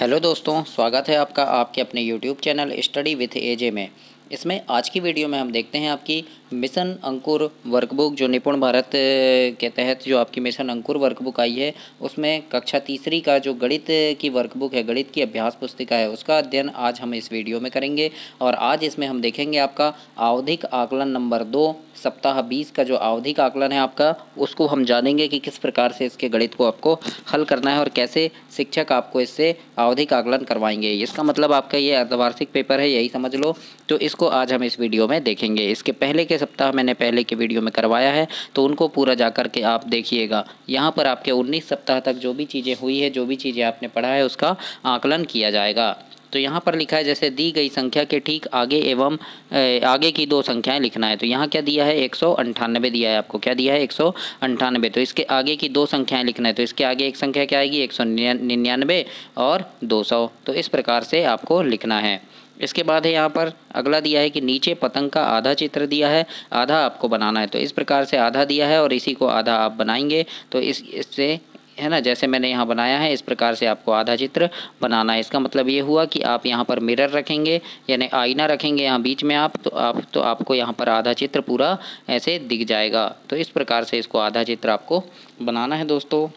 Hello दोस्तों, स्वागत है आपका आपके अपने यूट्यूब चैनल स्टडी विथ एजे में। इसमें आज की वीडियो में हम देखते हैं आपकी मिशन अंकुर वर्कबुक जो निपुण भारत के तहत जो आपकी मिशन अंकुर वर्कबुक आई है, उसमें कक्षा तीसरी का जो गणित की वर्कबुक है, गणित की अभ्यास पुस्तिका है, उसका अध्ययन आज हम इस वीडियो में करेंगे। और आज इसमें हम देखेंगे आपका आवधिक आकलन नंबर 2 सप्ताह 20 का जो आवधिक आकलन है आपका, उसको हम जानेंगे कि किस प्रकार से इसके गणित को आपको हल करना है और कैसे शिक्षक आपको इससे आवधिक आकलन करवाएंगे। इसका मतलब आपका ये अर्धवार्षिक पेपर है, यही समझ लो। तो इसको आज हम इस वीडियो में देखेंगे। इसके पहले के सप्ताह मैंने पहले के वीडियो में करवाया है, तो उनको पूरा जा कर के आप देखिएगा। यहाँ पर आपके 19 सप्ताह तक जो भी चीज़ें हुई है, जो भी चीज़ें आपने पढ़ा है, उसका आकलन किया जाएगा। तो यहाँ पर लिखा है जैसे दी गई संख्या के ठीक आगे एवं आगे की दो संख्याएं लिखना है। तो यहाँ क्या दिया है, 198 दिया है आपको। क्या दिया है, 198। तो इसके आगे की दो संख्याएं लिखना है। तो इसके आगे एक संख्या क्या आएगी, 199 और 200। तो इस प्रकार से आपको लिखना है। इसके बाद है यहाँ पर अगला दिया है कि नीचे पतंग का आधा चित्र दिया है, आधा आपको बनाना है। तो इस प्रकार से आधा दिया है और इसी को आधा आप बनाएंगे। तो इससे है ना, जैसे मैंने यहाँ बनाया है इस प्रकार से आपको आधा चित्र बनाना है। इसका मतलब ये हुआ कि आप यहाँ पर मिरर रखेंगे, यानी आईना रखेंगे यहाँ बीच में आप, तो आपको यहाँ पर आधा चित्र पूरा ऐसे दिख जाएगा। तो इस प्रकार से इसको आधा चित्र आपको बनाना है दोस्तों।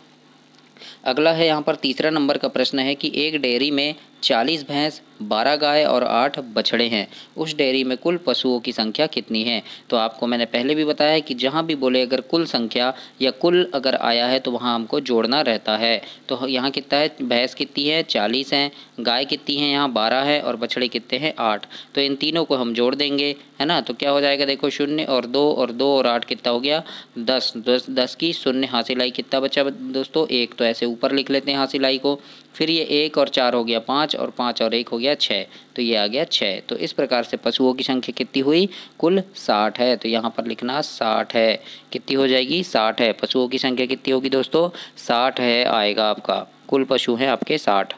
अगला है यहाँ पर तीसरा नंबर का प्रश्न है कि एक डेयरी में 40 भैंस, 12 गाय और 8 बछड़े हैं। उस डेयरी में कुल पशुओं की संख्या कितनी है। तो आपको मैंने पहले भी बताया है कि जहाँ भी बोले अगर कुल संख्या या कुल अगर आया है तो वहाँ हमको जोड़ना रहता है। तो यहाँ कितना है, भैंस कितनी है, 40 हैं, गाय कितनी है, यहाँ 12 है, और बछड़े कितने हैं, 8। तो इन तीनों को हम जोड़ देंगे, है ना। तो क्या हो जाएगा, देखो 0 और 2 और 2 और 8 कितना हो गया, 10। 10 की शून्य हासिल आई, कितना बचा दोस्तों, 1। तो ऐसे ऊपर लिख लेते हैं हासिल आई को। फिर ये 1 और 4 हो गया 5, और 5 और 1 हो गया 6। तो ये आ गया 6। तो इस प्रकार से पशुओं की संख्या कितनी हुई, कुल 60 है। तो यहाँ पर लिखना 60 है। कितनी हो जाएगी, 60 है। पशुओं की संख्या कितनी होगी दोस्तों, 60 है आएगा आपका। कुल पशु हैं आपके 60।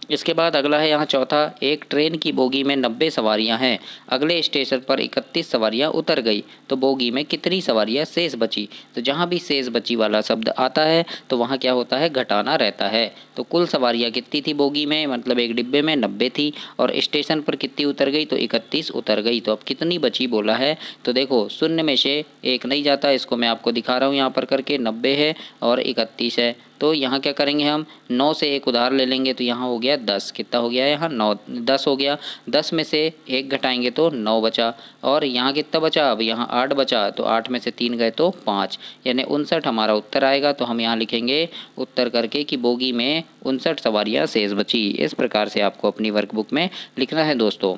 इसके बाद अगला है यहाँ चौथा, एक ट्रेन की बोगी में 90 सवारियाँ हैं। अगले स्टेशन पर 31 सवारियाँ उतर गई, तो बोगी में कितनी सवारियाँ शेष बची। तो जहाँ भी शेष बची वाला शब्द आता है तो वहाँ क्या होता है, घटाना रहता है। तो कुल सवारियाँ कितनी थी बोगी में, मतलब एक डिब्बे में 90 थी, और स्टेशन पर कितनी उतर गई, तो 31 उतर गई। तो अब कितनी बची बोला है। तो देखो शून्य में से एक नहीं जाता, इसको मैं आपको दिखा रहा हूँ यहाँ पर करके। 90 है और 31 है, तो यहाँ क्या करेंगे हम, 9 से एक उधार ले लेंगे। तो यहाँ हो गया 10। कितना हो गया, यहाँ 9, 10 हो गया। 10 में से एक घटाएंगे तो 9 बचा, और यहाँ कितना बचा, अब यहाँ 8 बचा। तो 8 में से 3 गए तो 5, यानी 59 हमारा उत्तर आएगा। तो हम यहाँ लिखेंगे उत्तर करके कि बोगी में 59 सवारियाँ शेष बची। इस प्रकार से आपको अपनी वर्कबुक में लिखना है दोस्तों।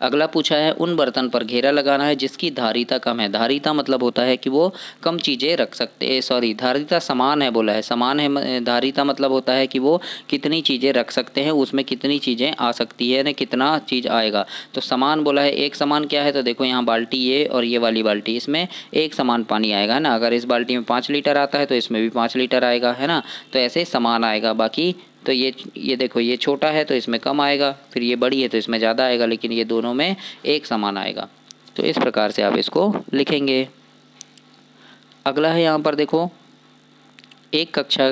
अगला पूछा है उन बर्तन पर घेरा लगाना है जिसकी धारिता कम है। धारिता मतलब होता है कि वो कम चीज़ें रख सकते, सॉरी धारिता समान है बोला है, समान है। धारिता मतलब होता है कि वो कितनी चीज़ें रख सकते हैं, उसमें कितनी चीज़ें आ सकती है ना, कितना चीज़ आएगा। तो समान बोला है, एक समान क्या है, तो देखो यहाँ बाल्टी ये और ये वाली बाल्टी, इसमें एक समान पानी आएगा ना। अगर इस बाल्टी में 5 लीटर आता है तो इसमें भी 5 लीटर आएगा, है ना। तो ऐसे समान आएगा। बाकी तो ये देखो ये छोटा है तो इसमें कम आएगा, फिर ये बड़ी है तो इसमें ज़्यादा आएगा, लेकिन ये दोनों में एक समान आएगा। तो इस प्रकार से आप इसको लिखेंगे। अगला है यहाँ पर देखो, एक कक्षा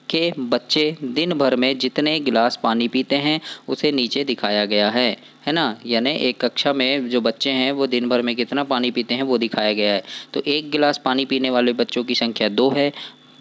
के बच्चे दिन भर में जितने गिलास पानी पीते हैं उसे नीचे दिखाया गया है ना। यानी एक कक्षा में जो बच्चे हैं वो दिन भर में कितना पानी पीते हैं वो दिखाया गया है। तो एक गिलास पानी पीने वाले बच्चों की संख्या 2 है,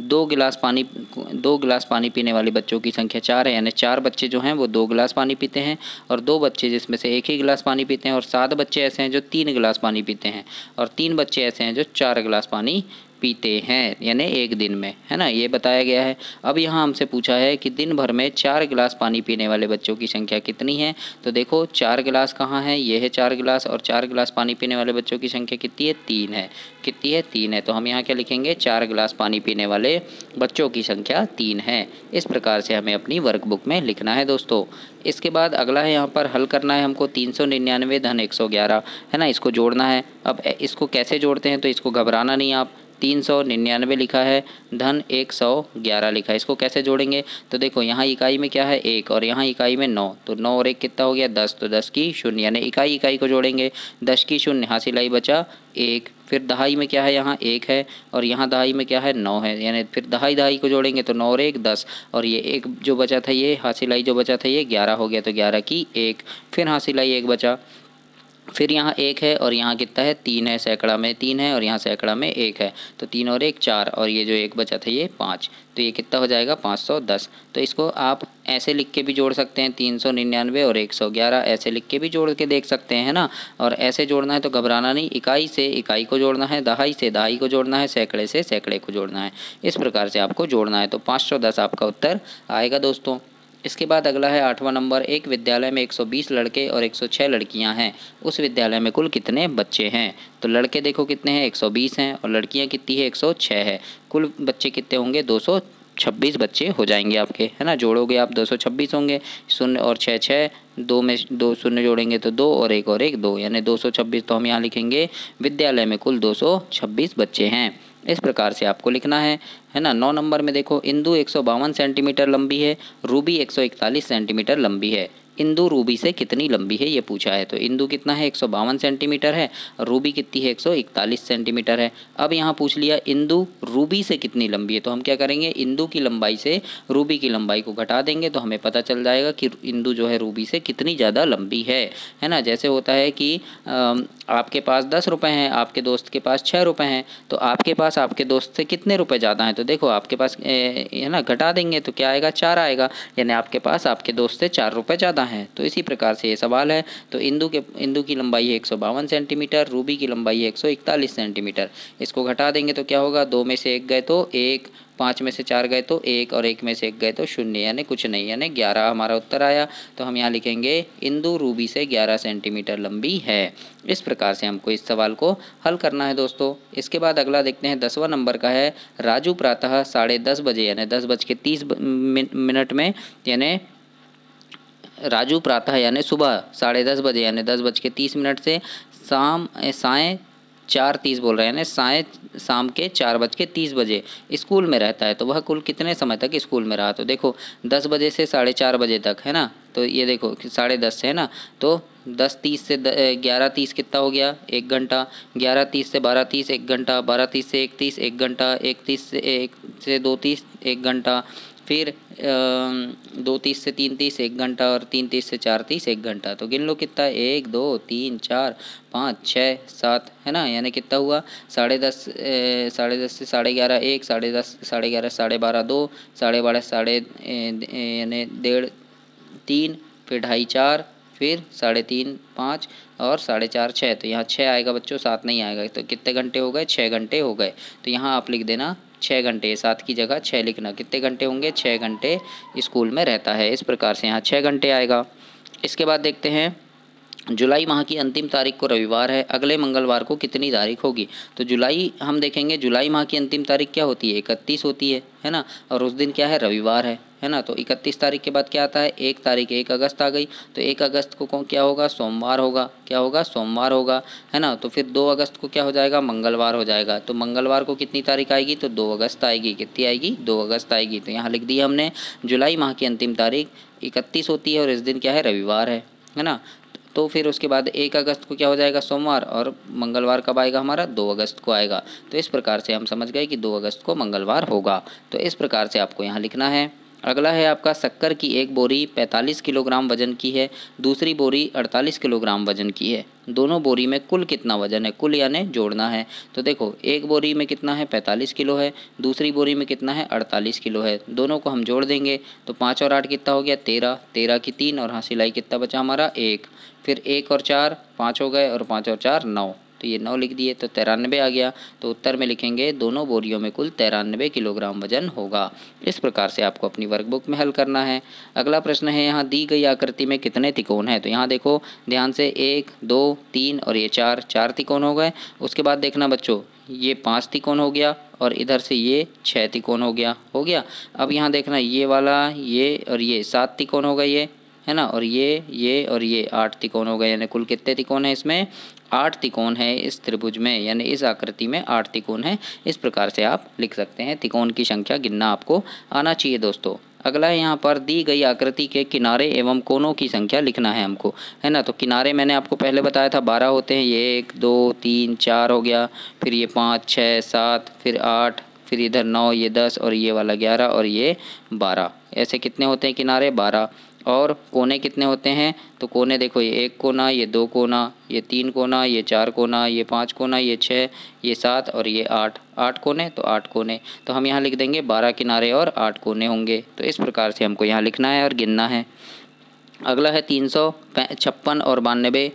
2 गिलास पानी पीने वाले बच्चों की संख्या 4 है, यानी 4 बच्चे जो हैं वो 2 गिलास पानी पीते हैं, और 2 बच्चे जिसमें से एक ही गिलास पानी पीते हैं, और 7 बच्चे ऐसे हैं जो 3 गिलास पानी पीते हैं, और 3 बच्चे ऐसे हैं जो 4 गिलास पानी पीते हैं, यानी एक दिन में, है ना। ये बताया गया है। अब यहाँ हमसे पूछा है कि दिन भर में 4 गिलास पानी पीने वाले बच्चों की संख्या कितनी है। तो देखो 4 गिलास कहाँ है, ये है 4 गिलास, और 4 गिलास पानी पीने वाले बच्चों की संख्या कितनी है, 3 है। कितनी है, 3 है। तो हम यहाँ क्या लिखेंगे, 4 गिलास पानी पीने वाले बच्चों की संख्या 3 है। इस प्रकार से हमें अपनी वर्कबुक में लिखना है दोस्तों। इसके बाद अगला है यहाँ पर हल करना है हमको 399 धन 111, है ना। इसको जोड़ना है। अब इसको कैसे जोड़ते हैं, तो इसको घबराना नहीं आप। 399 लिखा है, धन 111 लिखा है, इसको कैसे जोड़ेंगे। तो देखो यहाँ इकाई में क्या है, 1, और यहाँ इकाई में 9। तो 9 और 1 कितना हो गया, 10। तो 10 की शून्य, यानी इकाई को जोड़ेंगे। 10 की शून्य हासिल आई बचा 1, फिर दहाई में क्या है, यहाँ 1 है, और यहाँ दहाई में क्या है, 9 है, यानी फिर दहाई दहाई को जोड़ेंगे तो 9 और 1 10, और ये एक जो बचा था, ये हासिलाई जो बचा था, ये 11 हो गया, तो 11 की 1, फिर हासिलाई 1 बचा, फिर यहाँ 1 है और यहाँ कितना है, 3 है, सैकड़ा में 3 है और यहाँ सैकड़ा में 1 है, तो 3 और 1 4, और ये जो 1 बचा था ये 5, तो ये कितना हो जाएगा, 510। तो इसको आप ऐसे लिख के भी जोड़ सकते हैं, 399 और 111 ऐसे लिख के भी जोड़ के देख सकते हैं, है ना। और ऐसे जोड़ना है तो घबराना नहीं, इकाई से इकाई को जोड़ना है, दहाई से दहाई को जोड़ना है, सैकड़े से सैकड़े को जोड़ना है, इस प्रकार से आपको जोड़ना है। तो 510 आपका उत्तर आएगा दोस्तों। इसके बाद अगला है 8वां नंबर, एक विद्यालय में 120 लड़के और 106 लड़कियां हैं, उस विद्यालय में कुल कितने बच्चे हैं। तो लड़के देखो कितने हैं, 120 हैं, और लड़कियां कितनी है, 106 है, कुल बच्चे कितने होंगे, 226 बच्चे हो जाएंगे आपके, है ना। जोड़ोगे आप 226 होंगे, शून्य और 6 6, 2 में 2 शून्य जोड़ेंगे तो 2 और 1 2, यानी 226। तो हम यहाँ लिखेंगे विद्यालय में कुल 226 बच्चे हैं, इस प्रकार से आपको लिखना है ना। 9 नंबर में देखो, इंदु 152 सेंटीमीटर लंबी है, रूबी 141 सेंटीमीटर लंबी है, इंदु रूबी से कितनी लंबी है ये पूछा है। तो इंदु कितना है, 152 सेंटीमीटर है, और रूबी कितनी है, 141 सेंटीमीटर है। अब यहाँ पूछ लिया इंदु रूबी से कितनी लंबी है, तो हम क्या करेंगे, इंदु की लंबाई से रूबी की लंबाई को घटा देंगे, तो हमें पता चल जाएगा कि इंदु जो है रूबी से कितनी ज़्यादा लंबी है ना। जैसे होता है कि आपके पास 10 रुपये हैं, आपके दोस्त के पास 6 रुपये हैं, तो आपके पास आपके दोस्त से कितने रुपए ज़्यादा हैं, तो देखो आपके पास है ना, घटा देंगे तो क्या आएगा, 4 आएगा, यानी आपके पास आपके दोस्त से 4 रुपये ज़्यादा हैं। तो इसी प्रकार से ये सवाल है। तो इंदु की लंबाई है 152 सेंटीमीटर, रूबी की लंबाई है 141 सेंटीमीटर, इसको घटा देंगे तो क्या होगा, 2 में से 1 गए तो 1, 5 में से 4 गए तो 1, और 1 में से 1 गए तो 0, यानी कुछ नहीं, यानी 11 हमारा उत्तर आया। तो हम यहाँ लिखेंगे इंदु रूबी से 11 सेंटीमीटर लंबी है। इस प्रकार से हमको इस सवाल को हल करना है दोस्तों। इसके बाद अगला देखते हैं, 10वां नंबर का है, राजू प्रातः 10:30 बजे यानी 10:30 में, यानी राजू प्रातः यानी सुबह 10:30 बजे यानी 10:30 से साय 4:30 बोल रहे हैं, यानी शाम के 4:30 बजे स्कूल में रहता है। तो वह कुल कितने समय तक स्कूल में रहा, तो देखो 10 बजे से 4:30 बजे तक, है ना। तो ये देखो 10:30 से, है ना, तो 10:30 से 11:30 कितना हो गया, 1 घंटा, 11:30 से 12:30 1 घंटा, 12:30 से 1:30 1 घंटा, 1:30 से 2:30 1 घंटा, फिर 2:30 से 3:30 1 घंटा, और 3:30 से 4:30 1 घंटा। तो गिन लो कितना, 1 2 3 4 5 6 7, है ना, यानी कितना हुआ, 10:30 से 11:30 1, 10:30 11:30 12:30 2, 12:30 साढ़े यानी 1:30 3, फिर 2:30 4, फिर 3:30 5, और 4:30 6। तो यहाँ 6 आएगा बच्चों, 7 नहीं आएगा। तो कितने घंटे हो गए, 6 घंटे हो गए। तो यहाँ आप लिख देना 6 घंटे, 7 की जगह 6 लिखना। कितने घंटे होंगे, 6 घंटे स्कूल में रहता है, इस प्रकार से यहाँ 6 घंटे आएगा। इसके बाद देखते हैं, जुलाई माह की अंतिम तारीख को रविवार है, अगले मंगलवार को कितनी तारीख होगी। तो जुलाई हम देखेंगे, जुलाई माह की अंतिम तारीख क्या होती है, 31 होती है ना, और उस दिन क्या है, रविवार है ना। तो 31 तारीख के बाद क्या आता है, 1 तारीख 1 अगस्त आ गई, तो 1 अगस्त को क्या होगा, सोमवार होगा, क्या होगा, सोमवार होगा, है ना। तो फिर 2 अगस्त को क्या हो जाएगा, मंगलवार हो जाएगा। तो मंगलवार को कितनी तारीख आएगी, तो 2 अगस्त आएगी। कितनी आएगी, 2 अगस्त आएगी। तो यहाँ लिख दिया हमने, जुलाई माह की अंतिम तारीख 31 होती है, और इस दिन क्या है, रविवार है ना। तो फिर उसके बाद 1 अगस्त को क्या हो जाएगा, सोमवार, और मंगलवार कब आएगा हमारा, 2 अगस्त को आएगा। तो इस प्रकार से हम समझ गए कि 2 अगस्त को मंगलवार होगा। तो इस प्रकार से आपको यहाँ लिखना है। अगला है आपका, शक्कर की एक बोरी 45 किलोग्राम वजन की है, दूसरी बोरी 48 किलोग्राम वजन की है, दोनों बोरी में कुल कितना वजन है, कुल यानी जोड़ना है। तो देखो एक बोरी में कितना है, 45 किलो है, दूसरी बोरी में कितना है, 48 किलो है, दोनों को हम जोड़ देंगे तो 5 और 8 कितना हो गया, 13, 13 की 3, और हाँ सिलाई कितना बचा हमारा, 1, फिर 1 और 4 5 हो गए, और 5 और 4 9, तो ये 9 लिख दिए, तो 93 आ गया। तो उत्तर में लिखेंगे, दोनों बोरियों में कुल 93 किलोग्राम वजन होगा। इस प्रकार से आपको अपनी वर्कबुक में हल करना है। अगला प्रश्न है, यहाँ दी गई आकृति में कितने त्रिकोण हैं। तो यहाँ देखो ध्यान से, 1 2 3 और ये 4 त्रिकोण हो गए। उसके बाद देखना बच्चों, ये 5 त्रिकोण हो गया, और इधर से ये 6 त्रिकोण हो गया। अब यहाँ देखना, ये वाला, ये और ये 7 त्रिकोण हो गए, ये है ना, और ये और ये 8 त्रिकोण हो गए, यानी कुल कितने त्रिकोण हैं इसमें, 8 त्रिकोण है इस त्रिभुज में, यानी इस आकृति में 8 त्रिकोण है। इस प्रकार से आप लिख सकते हैं। त्रिकोण की संख्या गिनना आपको आना चाहिए दोस्तों। अगला है यहाँ पर दी गई आकृति के किनारे एवं कोनों की संख्या लिखना है हमको, है ना। तो किनारे मैंने आपको पहले बताया था 12 होते हैं, ये 1 2 3 4 हो गया, फिर ये 5 6 7, फिर 8, फिर इधर 9, ये 10 और ये वाला 11 और ये 12। ऐसे कितने होते हैं किनारे? 12। और कोने कितने होते हैं? तो कोने देखो, ये 1 कोना, ये 2 कोना, ये 3 कोना, ये 4 कोना, ये 5 कोना, ये 6, ये 7 और ये 8। 8 कोने तो 8 कोने, तो हम यहाँ लिख देंगे 12 किनारे और 8 कोने होंगे। तो इस प्रकार से हमको यहाँ लिखना है और गिनना है। अगला है 356 और 92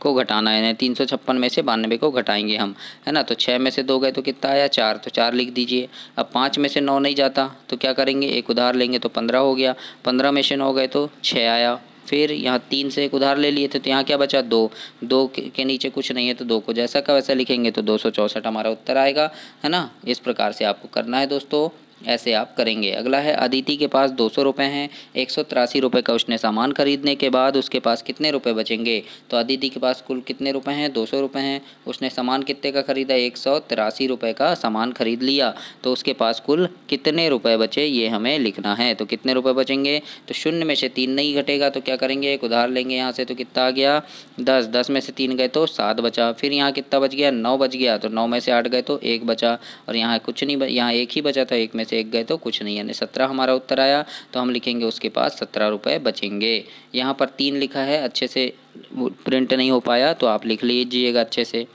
को घटाना है। 356 में से 92 को घटाएंगे हम, है ना। तो 6 में से 2 गए तो कितना आया? 4, तो 4 लिख दीजिए। अब 5 में से 9 नहीं जाता तो क्या करेंगे? एक उधार लेंगे तो 15 हो गया। 15 में से 9 गए तो 6 आया। फिर यहाँ 3 से एक उधार ले लिए थे तो यहाँ क्या बचा? 2। 2 के नीचे कुछ नहीं है तो 2 को जैसा का वैसा लिखेंगे तो 264 हमारा उत्तर आएगा, है ना। इस प्रकार से आपको करना है दोस्तों, ऐसे आप करेंगे। अगला है अदिति के पास 200 रुपये हैं, 183 रुपये का उसने सामान खरीदने के बाद उसके पास कितने रुपए बचेंगे? तो अदिति के पास कुल कितने रुपए हैं? 200 रुपये हैं। उसने सामान कितने का खरीदा? 183 रुपये का सामान खरीद लिया। तो उसके पास कुल कितने रुपए बचे ये हमें लिखना है। तो कितने रुपए बचेंगे? तो 0 में से 3 नहीं घटेगा तो क्या करेंगे? एक उधार लेंगे यहाँ से, तो कितना आ गया? 10। 10 में से 3 गए तो 7 बचा। फिर यहाँ कितना बच गया? 9 बच गया। तो 9 में से 8 गए तो 1 बचा और यहाँ कुछ नहीं, यहाँ 1 ही बचा था, 1 में से 1 गए तो कुछ नहीं, यानी 17 हमारा उत्तर आया। तो हम लिखेंगे उसके पास 17 रुपये बचेंगे। यहाँ पर 3 लिखा है, अच्छे से प्रिंट नहीं हो पाया तो आप लिख लीजिएगा अच्छे से।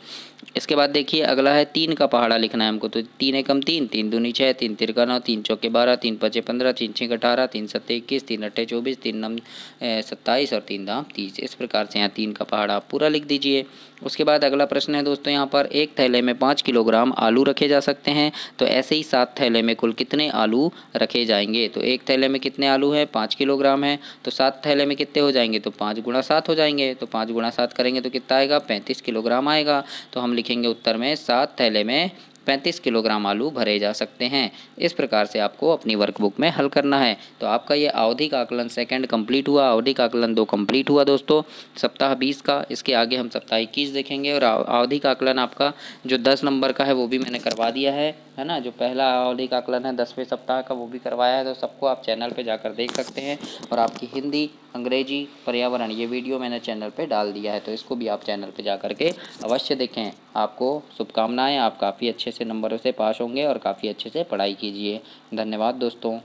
इसके बाद देखिए अगला है 3 का पहाड़ा लिखना है हमको। तो 3 एकम 3, 3 दूनी 6, 3 तिरका 9, 3 चौके 12, 3 पचे 15, 3 छः 18, 3 सत्ते 21, 3 अट्ठे 24, 3 नम 27 और 3 दाम 30। इस प्रकार से यहाँ 3 का पहाड़ा आप पूरा लिख दीजिए। उसके बाद अगला प्रश्न है दोस्तों, यहाँ पर एक थैले में 5 किलोग्राम आलू रखे जा सकते हैं, तो ऐसे ही 7 थैले में कुल कितने आलू रखे जाएंगे? तो एक थैले में कितने आलू हैं? 5 किलोग्राम है, तो 7 थैले में कितने हो जाएंगे? तो 5 गुणा 7 हो जाएंगे। तो 5 गुणा 7 करेंगे तो कितना आएगा? 35 किलोग्राम आएगा। तो हम लिखेंगे उत्तर में 7 थैले में 35 किलोग्राम आलू भरे जा सकते हैं। इस प्रकार से आपको अपनी वर्कबुक में हल करना है। तो आपका ये आवधिक आकलन सेकंड कंप्लीट हुआ, आवधिक आकलन 2 कंप्लीट हुआ दोस्तों, सप्ताह 20 का। इसके आगे हम सप्ताह 21 देखेंगे और आवधिक आकलन आपका जो 10 नंबर का है वो भी मैंने करवा दिया है ना। जो पहला आवधिक आकलन है 10वें सप्ताह का वो भी करवाया है, तो सबको आप चैनल पे जाकर देख सकते हैं। और आपकी हिंदी, अंग्रेजी, पर्यावरण ये वीडियो मैंने चैनल पे डाल दिया है, तो इसको भी आप चैनल पे जा कर के अवश्य देखें। आपको शुभकामनाएं, आप काफ़ी अच्छे से नंबरों से पास होंगे और काफ़ी अच्छे से पढ़ाई कीजिए। धन्यवाद दोस्तों।